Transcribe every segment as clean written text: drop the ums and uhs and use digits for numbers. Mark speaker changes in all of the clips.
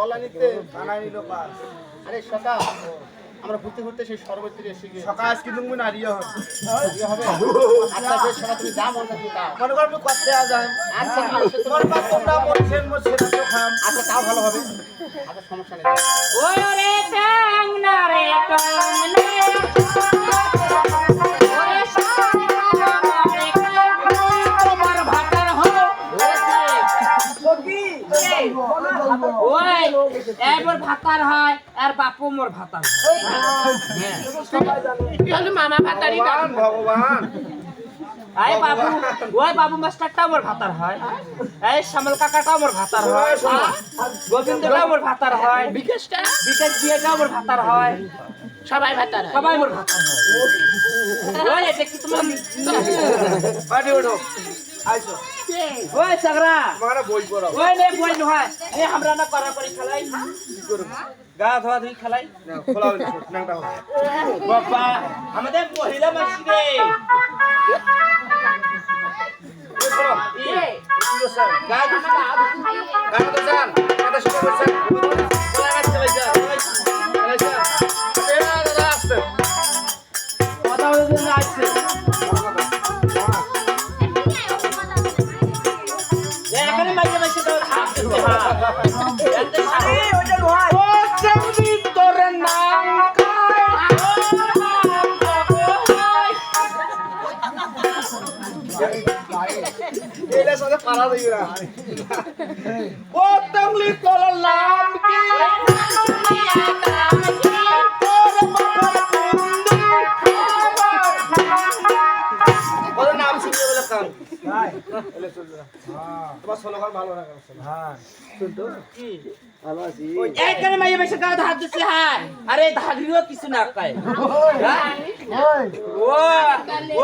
Speaker 1: তলানিতে
Speaker 2: থানায় নিল পাস।
Speaker 1: আরে সকা আমরা ঘুরতে ঘুরতে সেই সর্বত্র এসে গিয়ে
Speaker 2: সকাল আজকে তুমি নারিয়ে হবে।
Speaker 1: ইয়ে হবে আচ্ছা বেশ সকা তুমি যা মন চাই তা
Speaker 2: মনে করো করতে যান।
Speaker 1: আচ্ছা
Speaker 2: তোমার বাপ তোমরা বলছেন মোর ছেলে তো খাম।
Speaker 1: আচ্ছা তাও ভালো হবে আচ্ছা সমস্যা নেই
Speaker 3: ওই রে টং না রে ওরে তোমার ভাতার হলো ওই এবার ভাতার হয় আর বাপু মোর ভাতার হয় মামা ভাতারই
Speaker 2: ভগবান
Speaker 3: এই বাবু ওই বাবু মাস্টারটা মোর ভাতার হয় এই শ্যামল কাকাটা মোর ভাতার হয় গোবিন্দটা মোর ভাতার হয় বিকাশ দিয়েটা মোর ভাতার হয় সবাই মোর ভাতার হয় ওই এটা কি তোমার
Speaker 2: পাটি ওঠো আইসো
Speaker 3: ওই সাগরা
Speaker 2: তোমার বই পড়াও।
Speaker 3: ওই নে বই নয় এ আমরা না করা করি খেলাই গা ধোয়া ধুই খেলাই
Speaker 2: খোলাও নাংটা হোক।
Speaker 3: বাবা আমাদের মহিলা মাসি রে গা ধোয়া
Speaker 2: গান তো জান কথা শুনে বলছেন খোলা গাছ চালাইছা চালাইছা এরা দাদা আসছে
Speaker 3: কথা বলতে আসছে এখানে মাইকে মাইকে তো হাত দিতে হয় ওইটা নয় ও চাঁদি তোর নাম
Speaker 2: এলা সাথে পারা দিই না ও তংলি কলার নাম কি ওর নাম শুনিয়ে বলে কান ভাই এলে চল যা তোমার সোনার ভালো না কেন হ্যাঁ শুনতো
Speaker 3: কি
Speaker 2: ভালো আছি
Speaker 3: এইখানে মাইকে মাইকে গা হাত দিতে হয় আরে ধাগিও কিছু না কয়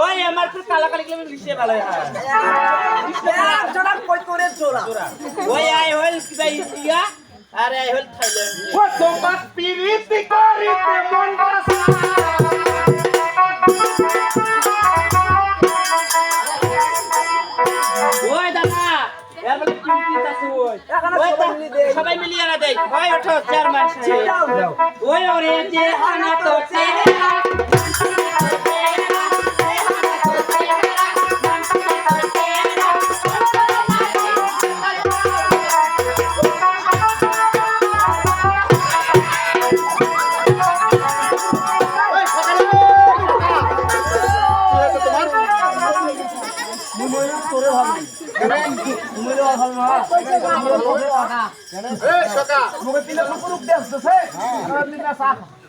Speaker 3: ওই আমার তো কালা কালি গেলে লিখে ভালো হয়
Speaker 2: জোড়া কই করে জোড়া
Speaker 3: ওই আই হল কি ভাই ইন্ডিয়া আরে আই হল থাইল্যান্ড
Speaker 2: ও তোমার পিরিতি করিতে মন বাসা
Speaker 3: ওই দাদা এর বলে কিমতি আছে ওই সবাই মিলিয়ে না দেই ওই ওঠো চেয়ারম্যান সাহেব ওই ওরে যে হানা তো চেহারা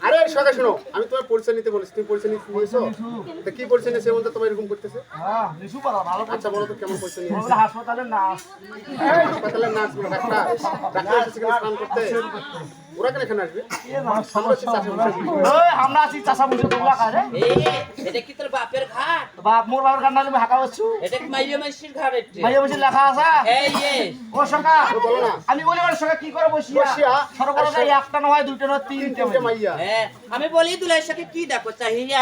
Speaker 1: আরে সকা শোনো আমি তোমার পরিচয় নিতে বলেছি তুমি পরিচয় নিতে নিয়েছো তা কি পরিচয় নিয়েছে বলতে তোমার এরকম করতেছে আচ্ছা বলো তো কেমন পরিচয় নিয়েছে
Speaker 2: হাসপাতালের নার্স
Speaker 1: হাসপাতালের নার্স ডাক্তার ডাক্তার এসেছে কিনা স্নান করতে ওরা কেন এখানে আসবে আমরা হচ্ছে চাষি বসে
Speaker 2: আমরা আছি চাষা বসে তোমরা কারে
Speaker 3: এটা কি তোর বাপের ঘাট
Speaker 2: বাপ মোর বাবার কান্না তুমি হাঁকা বসছু
Speaker 3: এটা কি মাইয়া মাইশির ঘাট এটা
Speaker 2: ভাইয়া বসে লেখা আছে
Speaker 3: এই
Speaker 2: ও সকা
Speaker 1: বলো না
Speaker 2: আমি বলি ওর সকা কি করে বসিয়া
Speaker 1: বসিয়া?
Speaker 2: সরকার একটা নয় দুইটা নয় তিনটে
Speaker 1: তিনটে মাইয়া
Speaker 3: হ্যাঁ আমি বলি দুলাই সাথে কি দেখো চাহিয়া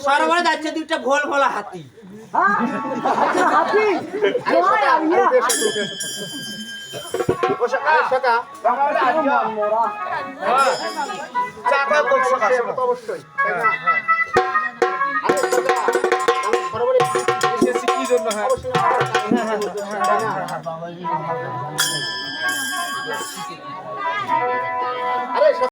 Speaker 3: সরবরাহ যাচ্ছে দুইটা ভোল ভোলা হাতি
Speaker 2: হাতি
Speaker 1: আরে সকা আরে বেশ
Speaker 2: ও সকা
Speaker 1: আরে সকা
Speaker 2: আমরা আইয়া চাকা কোক সকা
Speaker 1: সে তো অবশ্যই তাই না আরে সকা আমি সরবরে
Speaker 2: এসেছি কি জন্য হ্যাঁ
Speaker 1: অবশ্যই আমার তাই না